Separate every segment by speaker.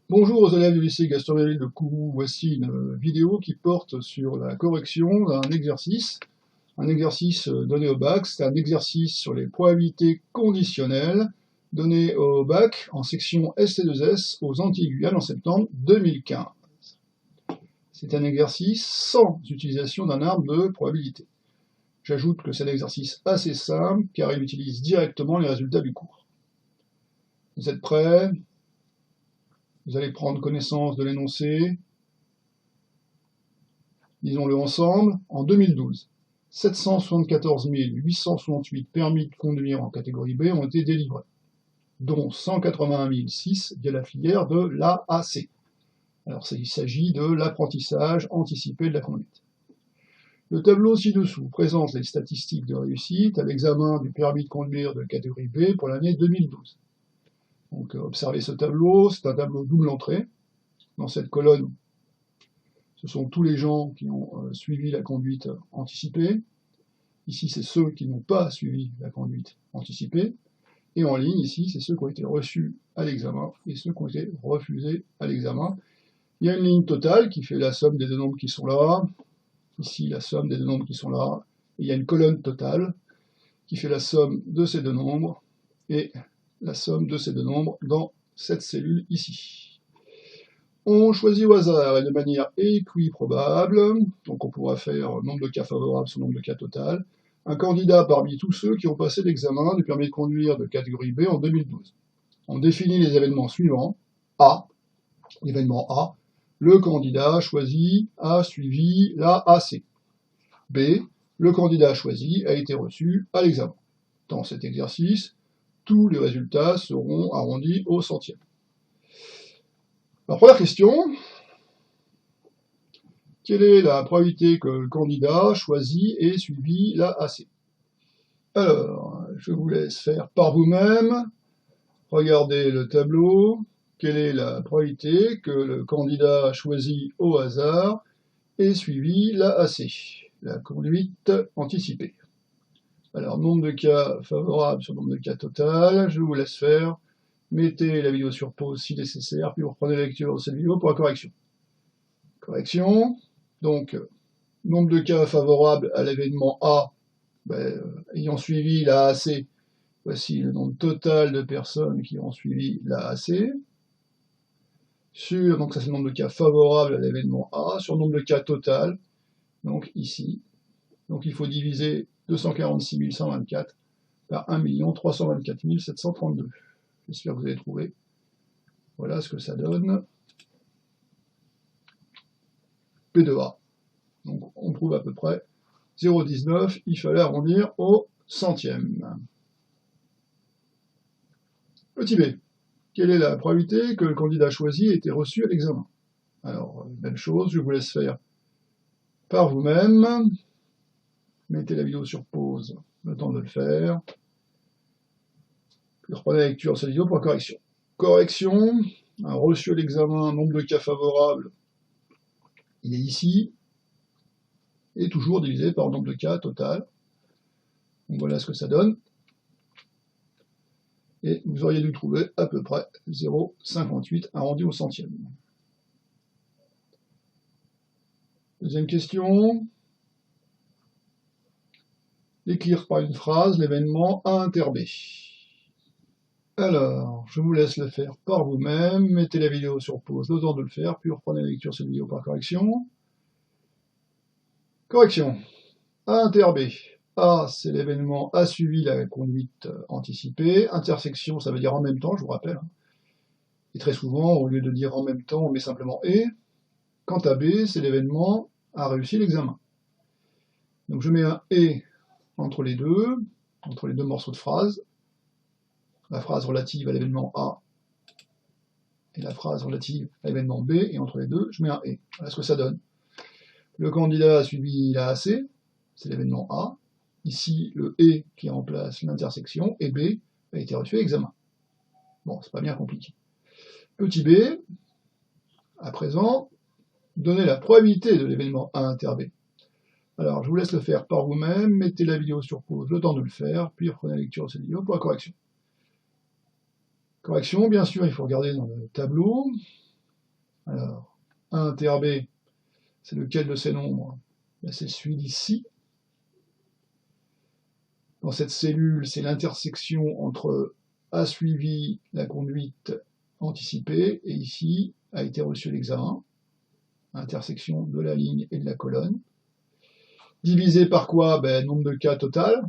Speaker 1: Bonjour aux élèves du lycée Gaston-Béry de Kourou. Voici une vidéo qui porte sur la correction d'un un exercice donné au bac. C'est un exercice sur les probabilités conditionnelles donné au bac en section ST2S aux Antilles-Guyane en septembre 2015. C'est un exercice sans utilisation d'un arbre de probabilité. J'ajoute que c'est un exercice assez simple car il utilise directement les résultats du cours. Vous êtes prêts? Vous allez prendre connaissance de l'énoncé. Disons-le ensemble. En 2012, 774 868 permis de conduire en catégorie B ont été délivrés, dont 181 006 via la filière de l'AAC. Alors, il s'agit de l'apprentissage anticipé de la conduite. Le tableau ci-dessous présente les statistiques de réussite à l'examen du permis de conduire de catégorie B pour l'année 2012. Donc, observez ce tableau, c'est un tableau double entrée. Dans cette colonne, ce sont tous les gens qui ont suivi la conduite anticipée. Ici, c'est ceux qui n'ont pas suivi la conduite anticipée. Et en ligne, ici, c'est ceux qui ont été reçus à l'examen et ceux qui ont été refusés à l'examen. Il y a une ligne totale qui fait la somme des deux nombres qui sont là. Ici, la somme des deux nombres qui sont là. Et il y a une colonne totale qui fait la somme de ces deux nombres et la somme de ces deux nombres dans cette cellule ici. On choisit au hasard et de manière équiprobable, donc on pourra faire nombre de cas favorables sur nombre de cas total, un candidat parmi tous ceux qui ont passé l'examen du permis de conduire de catégorie B en 2012. On définit les événements suivants. A, l'événement A, le candidat choisi a suivi la AC. B, le candidat choisi a été reçu à l'examen. Dans cet exercice, tous les résultats seront arrondis au centième. La première question, quelle est la probabilité que le candidat choisi ait suivi la AC? Alors, je vous laisse faire par vous-même. Regardez le tableau. Quelle est la probabilité que le candidat choisi au hasard ait suivi la AC, la conduite anticipée? Alors, nombre de cas favorables sur nombre de cas total. Je vous laisse faire. Mettez la vidéo sur pause si nécessaire, puis vous reprenez la lecture de cette vidéo pour la correction. Correction. Donc, nombre de cas favorables à l'événement A, ayant suivi la AC, voici le nombre total de personnes qui ont suivi la AC. Donc ça c'est le nombre de cas favorables à l'événement A, sur le nombre de cas total, donc ici. Donc il faut diviser 246 124 par 1 324 732. J'espère que vous avez trouvé. Voilà ce que ça donne. P de A. Donc on trouve à peu près 0,19, il fallait arrondir au centième. Petit b. Quelle est la probabilité que le candidat choisi ait été reçu à l'examen? Alors, même chose, je vous laisse faire par vous-même. Mettez la vidéo sur pause, le temps de le faire. Puis reprenez la lecture de cette vidéo pour la correction. Correction, un reçu à l'examen, nombre de cas favorables, il est ici, et toujours divisé par le nombre de cas total. Donc voilà ce que ça donne. Et vous auriez dû trouver à peu près 0,58 arrondi au centième. Deuxième question. Écrire par une phrase l'événement A inter B. Alors, je vous laisse le faire par vous-même. Mettez la vidéo sur pause, le temps de le faire, puis reprenez la lecture de cette vidéo par correction. Correction. A inter B. A, c'est l'événement A suivi la conduite anticipée. Intersection, ça veut dire en même temps, je vous rappelle. Et très souvent, au lieu de dire en même temps, on met simplement et. Quant à B, c'est l'événement A réussi l'examen. Donc je mets un et entre les deux morceaux de phrase. La phrase relative à l'événement A et la phrase relative à l'événement B, et entre les deux, je mets un et. Voilà ce que ça donne. Le candidat a suivi la AC, c'est l'événement A. Ici, le et qui remplace l'intersection, et B a été reçu à l'examen. Bon, c'est pas bien compliqué. Petit b, à présent, donnez la probabilité de l'événement A inter B. Alors, je vous laisse le faire par vous-même, mettez la vidéo sur pause, le temps de le faire, puis reprenez la lecture de cette vidéo pour la correction. Correction, bien sûr, il faut regarder dans le tableau. Alors, A inter B, c'est lequel de ces nombres? C'est celui d'ici. Dans cette cellule, c'est l'intersection entre A suivi, la conduite anticipée, et ici, a été reçu l'examen, intersection de la ligne et de la colonne. Divisé par quoi? Nombre de cas total,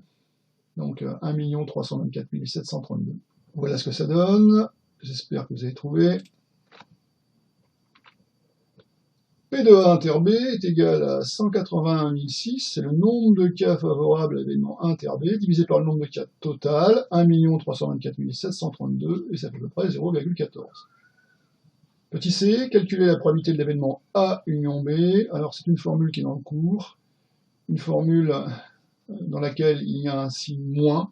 Speaker 1: donc 1 324 732. Voilà ce que ça donne, j'espère que vous avez trouvé. P de A inter B est égal à 181 006, c'est le nombre de cas favorables à l'événement A inter B, divisé par le nombre de cas total, 1 324 732, et ça fait à peu près 0,14. Petit c, calculer la probabilité de l'événement A union B. Alors c'est une formule qui est dans le cours, une formule dans laquelle il y a un signe moins.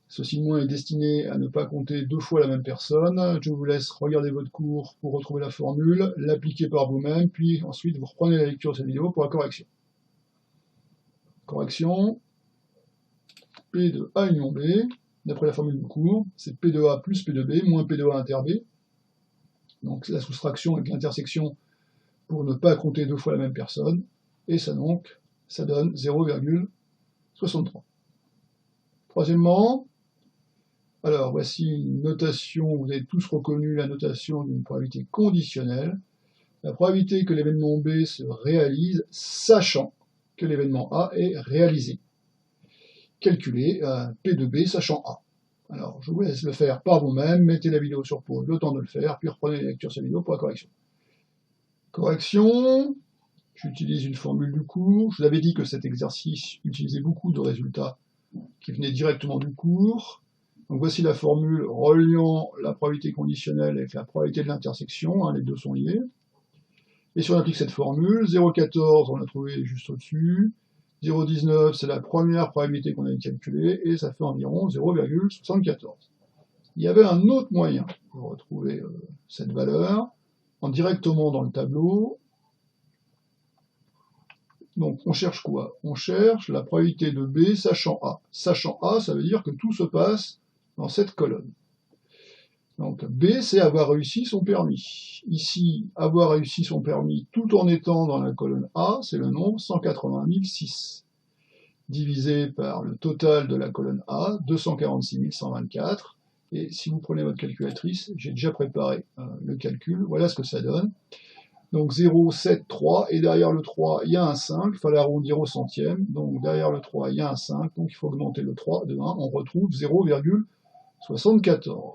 Speaker 1: Ce signe moins est destiné à ne pas compter deux fois la même personne. Je vous laisse regarder votre cours pour retrouver la formule, l'appliquer par vous-même, puis ensuite vous reprenez la lecture de cette vidéo pour la correction. Correction, P de A union B, d'après la formule du cours, c'est P de A plus P de B moins P de A inter B. Donc la soustraction avec l'intersection pour ne pas compter deux fois la même personne, et ça donne 0,63. Troisièmement, alors voici une notation, vous avez tous reconnu la notation d'une probabilité conditionnelle. La probabilité que l'événement B se réalise, sachant que l'événement A est réalisé. Calculez P de B sachant A. Alors, je vous laisse le faire par vous-même, mettez la vidéo sur pause, le temps de le faire, puis reprenez la lecture de cette vidéo pour la correction. Correction, j'utilise une formule du cours. Je vous avais dit que cet exercice utilisait beaucoup de résultats qui venaient directement du cours. Donc voici la formule reliant la probabilité conditionnelle avec la probabilité de l'intersection, les deux sont liés. Et si on applique cette formule, 0,14, on l'a trouvé juste au-dessus, 0,19, c'est la première probabilité qu'on a calculée, et ça fait environ 0,74. Il y avait un autre moyen pour retrouver cette valeur, directement dans le tableau. Donc on cherche quoi? On cherche la probabilité de B sachant A. Sachant A, ça veut dire que tout se passe dans cette colonne. Donc B, c'est avoir réussi son permis. Ici, avoir réussi son permis tout en étant dans la colonne A, c'est le nombre 180 006, divisé par le total de la colonne A, 246 124. Et si vous prenez votre calculatrice, j'ai déjà préparé le calcul, voilà ce que ça donne. Donc 0, 7, 3, et derrière le 3, il y a un 5, il fallait arrondir au centième, donc derrière le 3, il y a un 5, donc il faut augmenter le 3 de 1, on retrouve 0,74.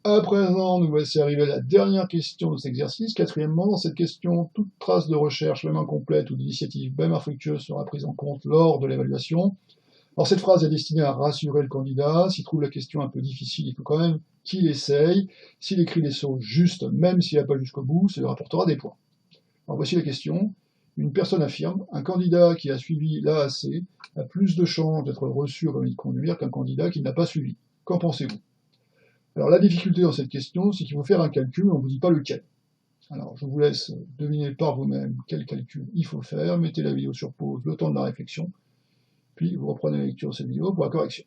Speaker 1: À présent, nous voici arrivés à la dernière question de cet exercice. Quatrièmement, dans cette question, toute trace de recherche, même incomplète ou d'initiative, même infructueuse, sera prise en compte lors de l'évaluation. Alors cette phrase est destinée à rassurer le candidat. S'il trouve la question un peu difficile, il faut quand même qu'il essaye. S'il écrit les choses justes, même s'il n'a pas jusqu'au bout, ça lui rapportera des points. Alors voici la question. Une personne affirme, un candidat qui a suivi l'AAC a plus de chances d'être reçu au permis de conduire qu'un candidat qui n'a pas suivi. Qu'en pensez-vous? Alors la difficulté dans cette question, c'est qu'il faut faire un calcul, on ne vous dit pas lequel. Alors je vous laisse deviner par vous-même quel calcul il faut faire, mettez la vidéo sur pause, le temps de la réflexion, puis vous reprenez la lecture de cette vidéo pour la correction.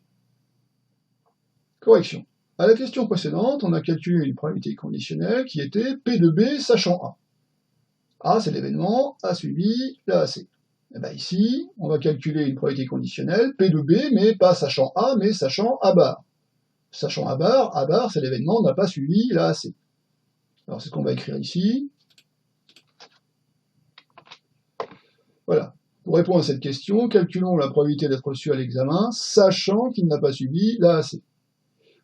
Speaker 1: Correction. À la question précédente, on a calculé une probabilité conditionnelle qui était P de B sachant A. A, c'est l'événement, A suivi l'AAC. Et bien ici, on va calculer une probabilité conditionnelle, P de B, mais pas sachant A, mais sachant A bar. Sachant A bar, c'est l'événement n'a pas suivi l'AAC. Alors c'est ce qu'on va écrire ici. Voilà. Pour répondre à cette question, calculons la probabilité d'être reçu à l'examen, sachant qu'il n'a pas suivi l'AAC.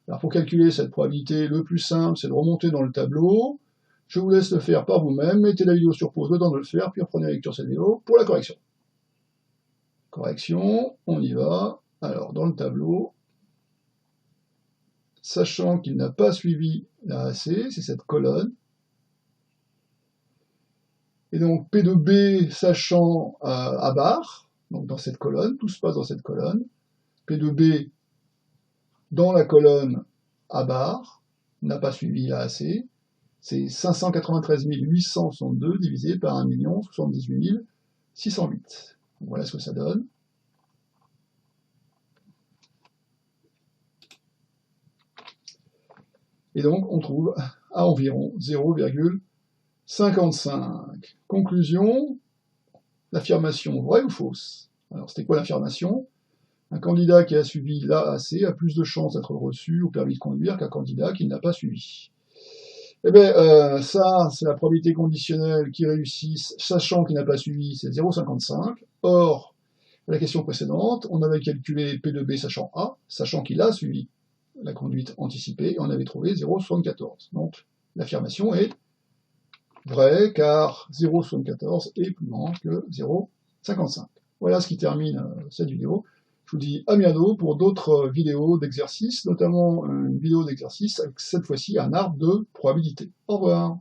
Speaker 1: Alors pour calculer cette probabilité, le plus simple, c'est de remonter dans le tableau. Je vous laisse le faire par vous-même, mettez la vidéo sur pause, le temps de le faire, puis reprenez la lecture de cette vidéo pour la correction. Correction, on y va. Alors dans le tableau, sachant qu'il n'a pas suivi l'AAC, c'est cette colonne. Et donc P de B sachant A bar, donc dans cette colonne, tout se passe dans cette colonne. P de B dans la colonne A bar, n'a pas suivi l'AAC, c'est 593 862 divisé par 1 078 608. Voilà ce que ça donne. Et donc on trouve à environ 0,74. 55. Conclusion. L'affirmation vraie ou fausse? Alors, c'était quoi l'affirmation? Un candidat qui a suivi l'AAC a plus de chances d'être reçu au permis de conduire qu'un candidat qui ne l'a pas suivi. Eh bien, ça, c'est la probabilité conditionnelle qui réussit, sachant qu'il n'a pas suivi, c'est 0,55. Or, à la question précédente, on avait calculé P2B sachant A, sachant qu'il a suivi la conduite anticipée, et on avait trouvé 0,74. Donc, l'affirmation est vraie, car 0,74 est plus grand que 0,55. Voilà ce qui termine cette vidéo. Je vous dis à bientôt pour d'autres vidéos d'exercices, notamment une vidéo d'exercice avec cette fois-ci un arbre de probabilité. Au revoir.